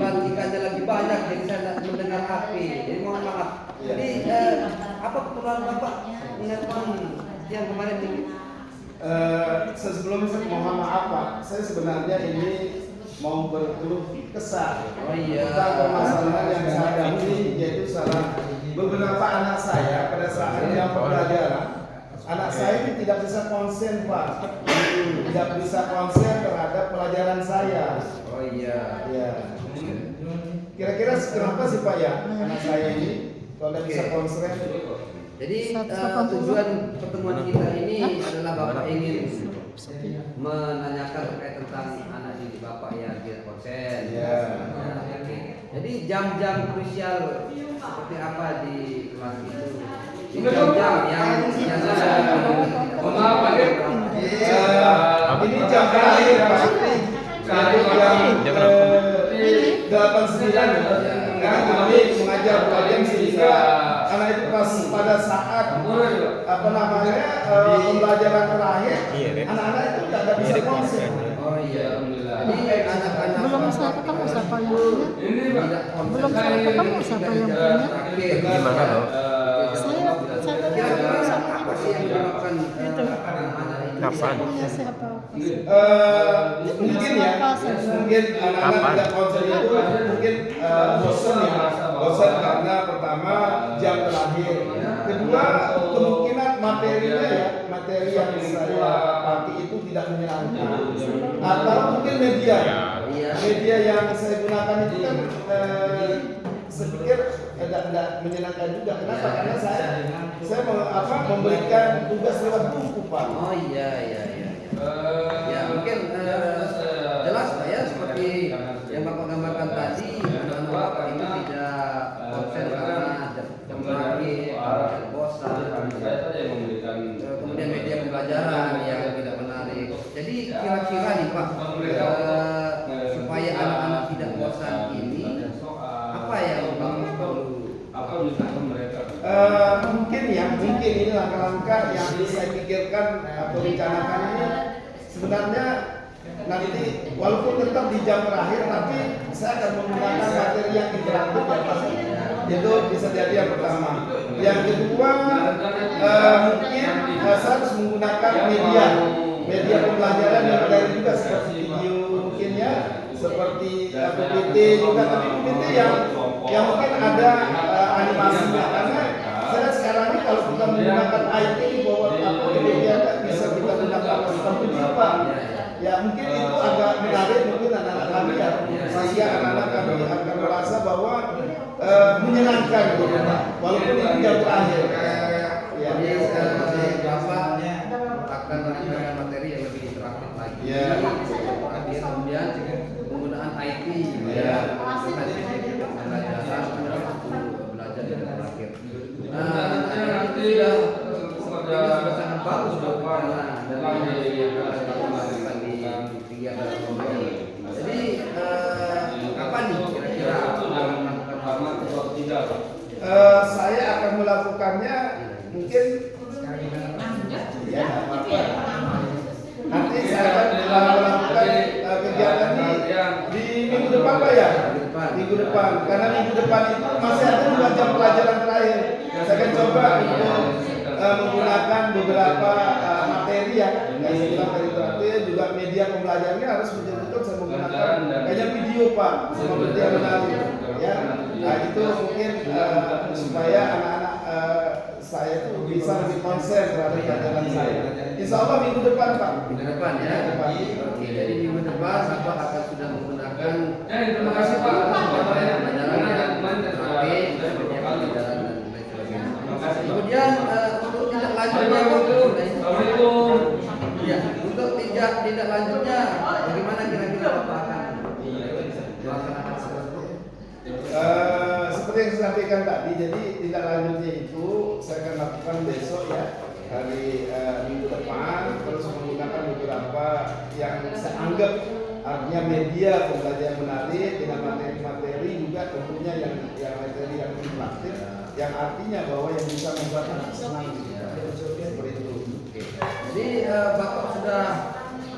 pelantikannya lagi banyak, jadi saya tidak mendengar HP. Jadi mohon maaf. Jadi apa keperluan Bapak menelpon yang kemarin ini? Sebelum mohon maaf Pak, saya sebenarnya ini mau berkeluh kesah tentang permasalahan yang saya hadapi, yaitu salah beberapa anak saya pada saat jam pembelajaran. Anak saya ini tidak bisa konsen Pak, tidak bisa konsen terhadap pelajaran saya. Oh iya. Ya. Kira-kira kenapa sih Pak ya anak saya ini kalau tidak bisa konsen? Jadi tujuan pertemuan kita ini adalah Bapak ingin menanyakan terkait tentang anak didik Bapak yang tidak konsen. Ya. Jadi jam-jam krusial seperti apa di kelas itu? Jam-jam yang ini jam terakhir Pak. Jam 8:09. Karena kami mengajar jam sehingga anak itu pas pada saat pembelajaran terakhir, anak-anak itu tidak bisa konsen. Oh iya. Jadi anak-anak belum saya ketemu siapa yang punya. Belum saya ketemu siapa yang punya. Gimana loh? Saya Kira-kira apa sih yang dilakukan kapan? Punya siapa? Mungkin ya, mungkin anak-anak tidak konsen itu mungkin bosan karena pertama jam terakhir, kedua kemungkinan materinya ya, materi yang saya pakai itu tidak menyenangkan, atau mungkin media yang saya gunakan itu kan saya pikir tidak menyenangkan juga. Kenapa? Karena saya memberikan tugas lewat buku Pak. Oh iya. Ya mungkin jelas Pak ya, seperti yang Bapak gambarkan tadi, anak-anak Bapak itu tidak konsen karena jam terakhir, bosan, kemudian media pembelajaran yang tidak menarik. Jadi kira-kira nih Pak, supaya anak-anak tidak bosan ini, apa yang Bapak perlu mungkin ini langkah-langkah yang saya pikirkan atau rencanakan ini sebenarnya nanti walaupun tetap di jam terakhir, tapi saya akan menggunakan materi yang interaktif ya Pak. Itu bisa jadi yang pertama. Yang kedua mungkin saya harus menggunakan media pembelajaran yang lain juga seperti video mungkin ya, seperti PPT juga, tapi PPT yang mungkin ada animasinya, karena saya sekarang ini kalau kita menggunakan IT bahwa media bisa kita gunakan sistem video Pak. Ya mungkin itu agak menarik, mungkin anak-anak kami ya, sehingga anak-anak kami akan merasa bahwa menyenangkan gitu Pak, walaupun itu jam terakhir. Ya. Bapak akan menggunakan materi yang lebih interaktif lagi. Kemudian penggunaan IT ya. Belajar yang terakhir. Nanti sudah sangat bagus karena jadi kapan nih kira-kira saya akan melakukannya mungkin ya apa. Nanti saya akan melakukan kegiatan di minggu depan Pak ya. Minggu depan, karena minggu depan itu masih ada 2 jam pelajaran terakhir. Saya akan coba untuk menggunakan beberapa materi yang materi terakhir, juga media pembelajarannya harus betul-betul saya menggunakan kayak video Pak, sama media menarik ya. Nah itu mungkin supaya anak-anak saya itu bisa lebih konsen terhadap pelajaran saya. Insya Allah minggu depan Pak. Minggu depan ya. Oke, jadi minggu depan Bapak akan sudah menggunakan. Terima kasih Pak. Kemudian untuk tindak lanjutnya, untuk tindak lanjutnya, bagaimana kira-kira Bapak akan melaksanakan sesuatu? Seperti yang saya sampaikan tadi, jadi tindak lanjutnya itu saya akan lakukan besok ya, hari minggu depan, terus menggunakan beberapa yang saya anggap artinya media pembelajaran menarik dengan materi-materi juga tentunya yang materi yang interaktif, yang artinya bahwa yang bisa membuat anak senang seperti itu. Jadi Bapak sudah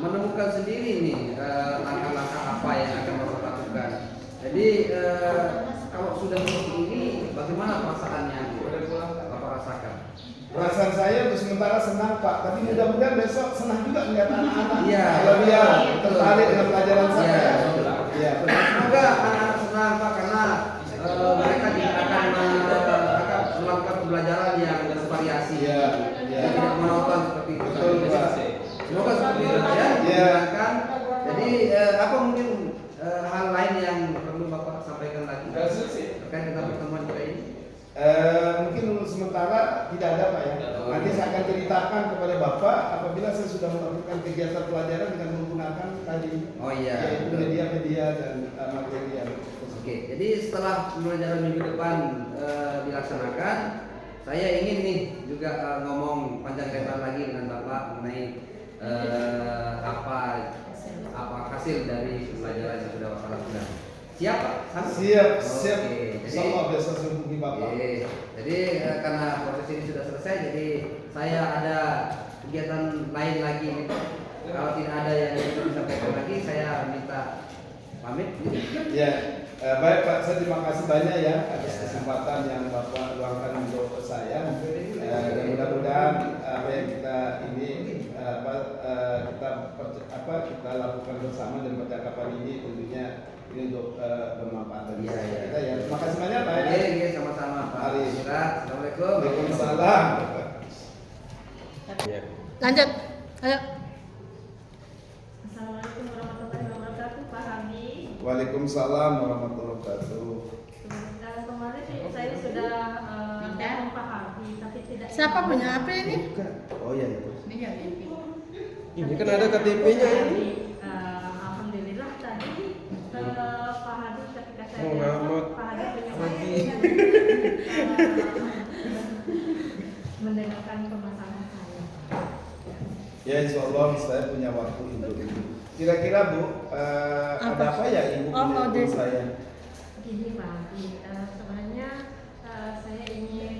menemukan sendiri nih langkah-langkah apa yang akan Bapak lakukan. Jadi kalau sudah seperti ini, bagaimana perasaannya? Apa rasakan? Perasaan saya untuk sementara senang Pak, tapi mudah-mudahan besok senang juga melihat anak-anak. Iya. Kalau dia tertarik dengan pelajaran saya. Iya. Iya. Semoga anak-anak senang Pak, karena mereka juga akan melakukan pembelajaran yang bervariasi. Iya. Iya. Tidak monoton seperti itu. Betul, Pak. Semoga seperti itu ya. Iya. Menyenangkan. Jadi apa mungkin hal lain yang perlu Bapak sampaikan lagi terkait dengan pertemuan kita ini? Mungkin untuk sementara tidak ada Pak ya. Nanti saya akan ceritakan kepada Bapak apabila saya sudah melakukan kegiatan pelajaran dengan menggunakan tadi Oh iya. yaitu media-media dan materi yang Oke, jadi setelah pembelajaran minggu depan dilaksanakan, saya ingin nih juga ngomong panjang lebar lagi dengan Bapak mengenai apa hasil dari pembelajaran yang sudah Bapak lakukan. Siap Pak? siap. Oke, Insyaallah besok saya hubungi Bapak. Oke, jadi karena proses ini sudah selesai, jadi saya ada kegiatan lain lagi nih. Kalau tidak ada yang bisa disampaikan lagi, saya minta pamit. Ya, baik Pak, saya terima kasih banyak ya atas kesempatan yang Bapak luangkan untuk saya. Dan mudah-mudahan apa yang kita kita lakukan bersama dan percakapan ini tentunya ini untuk bermanfaat bagi kita ya. Terima kasih banyak Pak. Iya, sama-sama Pak. Mari. Assalamualaikum. Waalaikumsalam. Lanjut. Ayo. Assalamualaikum warahmatullahi wabarakatuh, Pak Hami. Waalaikumsalam warahmatullahi wabarakatuh. Kemarin sih saya sudah telepon Pak Hami, tapi tidak. Siapa punya HP ini? Bukan. Oh iya ya. Ini kan ada KTP-nya ini. Alhamdulillah tadi Pak Hadi ketika saya Oh, telepon, Ahmad. Pak Hadi punya Hadi. mendengarkan permasalahan saya. Ya insya Allah saya punya waktu untuk itu. Kira-kira Bu, ada apa ya Ibu Oh, mau untuk di- saya? Gini Pak Hadi, sebenarnya saya ingin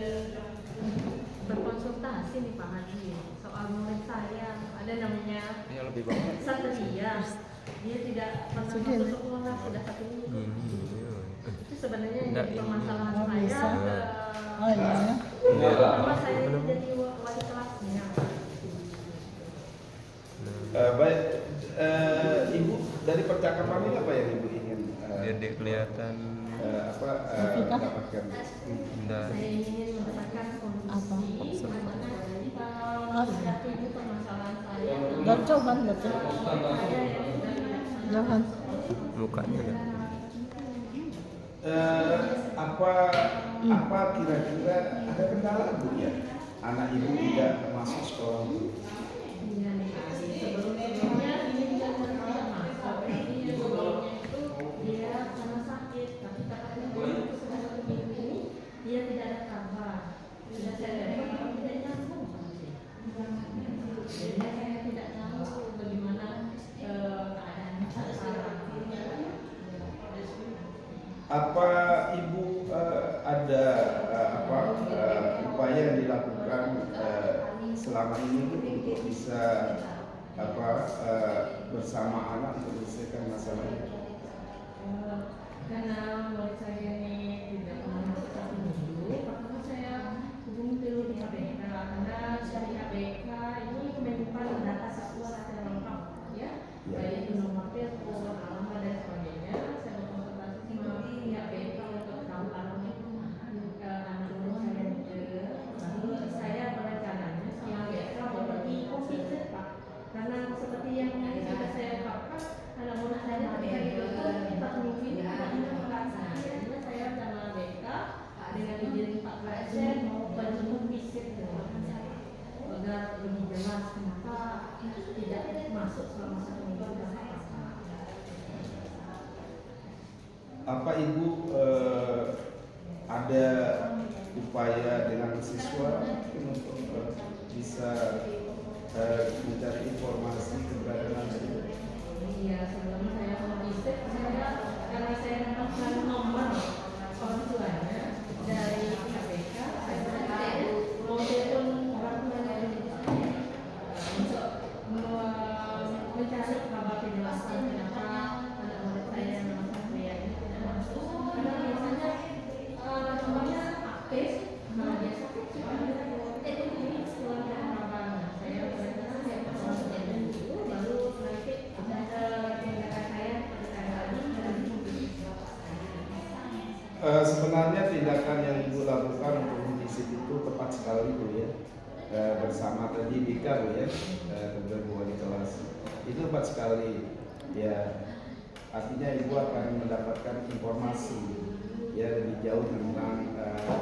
berkonsultasi nih Pak Hadi soal murid saya, ada namanya Yang lebih bawah. Satria. Dia tidak pernah masuk sekolah sudah 1 minggu. Itu sebenarnya yang jadi permasalahan Oh, saya. bisa. Oh iya. Pertama saya ini jadi wali kelasnya. Baik, Ibu dari percakapan ini apa yang Ibu ingin Jadi kelihatan dapatkan? indah. Saya ingin mendapatkan Apa? solusi bagaimana Oh, ini permasalahan saya. Dan coba betul. Saya yang sudah Jangan. Mukanya kan. Apa kira-kira ada kendala Bu ya? Anak Ibu tidak masuk sekolah Bu? sebelumnya ini juga tidak masuk. Tapi yang sebelumnya itu dia karena sakit, tapi katanya itu sudah 1 minggu ini dia tidak ada kabar. Sudah saya telepon tapi tidak nyambung. Jadi saya tidak tahu bagaimana keadaan sekarang. Apa Ibu ada upaya yang dilakukan selama ini untuk bisa bersama anak untuk menyelesaikan masalah ini? Karena murid saya ini tidak pernah masuk 1 minggu, pertama saya hubungi dulu di HBK karena dari HBK ini menyimpan data siswa secara lengkap, ya, baik itu nomor telepon, alamat dan sebagainya. Saya berkonsultasi sama pihak HBK untuk tahu alamat anak murid saya juga. Lalu saya berencananya sama HBK mau pergi komputer Pak, karena seperti yang sudah saya ungkapkan anak murid saya itu 4 minggu ini tidak ada. Jadinya saya sama BK dengan izin Pak Presiden mau berjemput visit ke rumah saya agar lebih jelas kenapa tidak masuk selama 1 minggu dan Apa Ibu ada upaya dengan siswa untuk bisa mencari informasi keberadaan itu? iya, sebelum saya mau visit karena saya mendapatkan nomor orang tuanya dari KPK, saya bertanya mau telepon orang tuanya untuk mencari kabar kejelasan kenapa anak murid saya yang nomor Satria ini tidak masuk. Karena sebenarnya tindakan yang Ibu lakukan untuk memvisit itu tepat sekali Bu ya. Bersama tadi Dika Bu ya, kemudian Bu Wali kelas. Itu tepat sekali ya. Artinya Ibu akan mendapatkan informasi ya lebih jauh tentang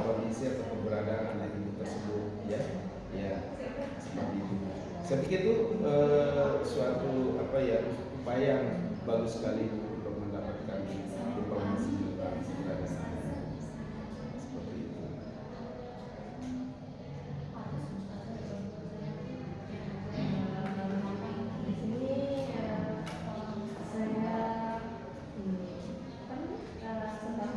kondisi atau keberadaan anak Ibu tersebut ya. Ya, seperti itu. Saya pikir itu suatu upaya yang bagus sekali untuk mendapatkan informasi tentang keberadaan seperti itu. Di sini saya sempat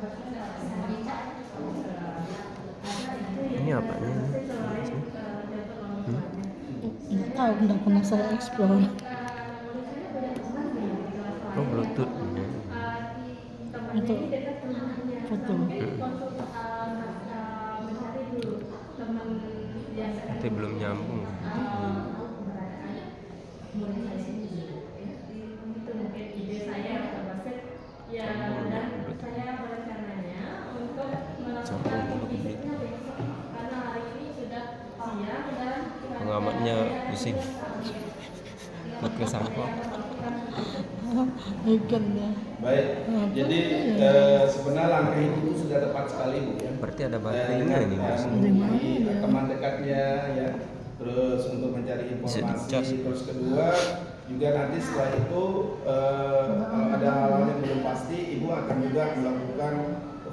Ini apanya ini? Nggak tahu, nggak pernah saya explore. Oh, Bluetooth. Itu foto. Tapi belum nyambung. Itu mungkin ide saya ya, dan saya berencananya untuk melakukan visitnya besok karena hari ini sudah siang dan Pengamatnya pusing. Podcast apa? Ikan ya. Baik, jadi sebenarnya langkah itu sudah tepat sekali Bu ya. Berarti ada baterainya ini, Mas. Menghubungi teman dekatnya ya, terus untuk mencari Bisa informasi, dicas. terus kedua juga nanti setelah itu kalau ada hal-hal yang belum pasti, Ibu akan juga melakukan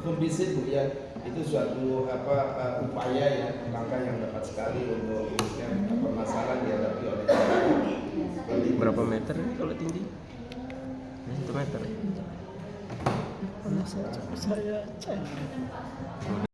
home visit Bu ya. Itu suatu upaya ya, langkah yang tepat sekali untuk menyelesaikan permasalahan dihadapi oleh seperti itu. Berapa meter ini kalau tinggi? 1 meter. Pernah saya cek.